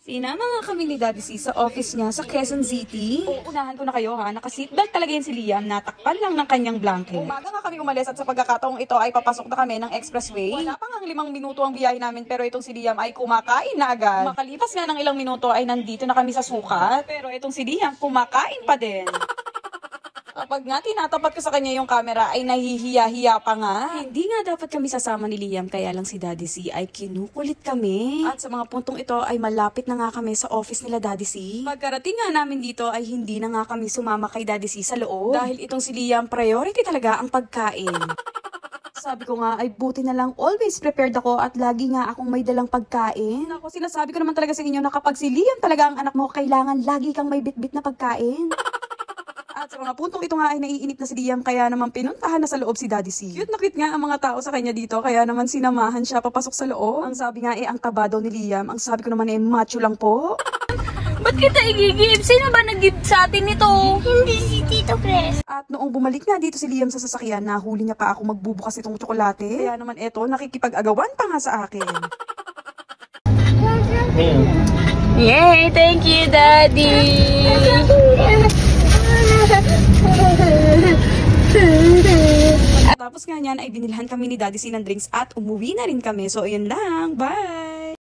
Sinama nga kami ni Daddy C sa office niya sa Quezon City. Uunahan ko na kayo ha, naka-seatbelt talaga yun si Liam, natakpan lang ng kanyang blanket. Umaga nga kami umalis at sa pagkakataong ito ay papasok na kami ng expressway. Wala pa nga 5 minuto ang biyahe namin pero itong si Liam ay kumakain na agad. Makalipas nga ng ilang minuto ay nandito na kami sa sukat. Pero itong si Liam kumakain pa din. Kapag nga tinatapat ko sa kanya yung camera ay nahihiya-hiya pa nga. Hindi nga dapat kami sasama ni Liam kaya lang si Daddy C ay kinukulit kami. At sa mga puntong ito ay malapit na nga kami sa office nila Daddy C. Pagkarating nga namin dito ay hindi na nga kami sumama kay Daddy C sa loob. Dahil itong si Liam priority talaga ang pagkain. Sabi ko nga ay buti na lang always prepared ako at lagi nga akong may dalang pagkain. Ako sinasabi ko naman talaga sa inyo na kapag si Liam talaga ang anak mo kailangan lagi kang may bitbit na pagkain. At sa mga puntong ito nga ay naiinip na si Liam kaya naman pinuntahan na sa loob si Daddy C. Cute na cute nga ang mga tao sa kanya dito kaya naman sinamahan siya papasok sa loob. Ang sabi nga ang taba daw ni Liam. Ang sabi ko naman macho lang po. Ba't kita i-give? Sino ba nag-give sa atin nito? Hindi si Tito Chris. At noong bumalik nga dito si Liam sa sasakyan, nahuli niya pa ako magbubukas itong tsokolate. Kaya naman eto, nakikipag-agawan pa nga sa akin. Yay! Thank you, Daddy! Tapos nga niyan ay binilhan kami ni Daddy C ng drinks at umuwi na rin kami. So ayun lang, bye!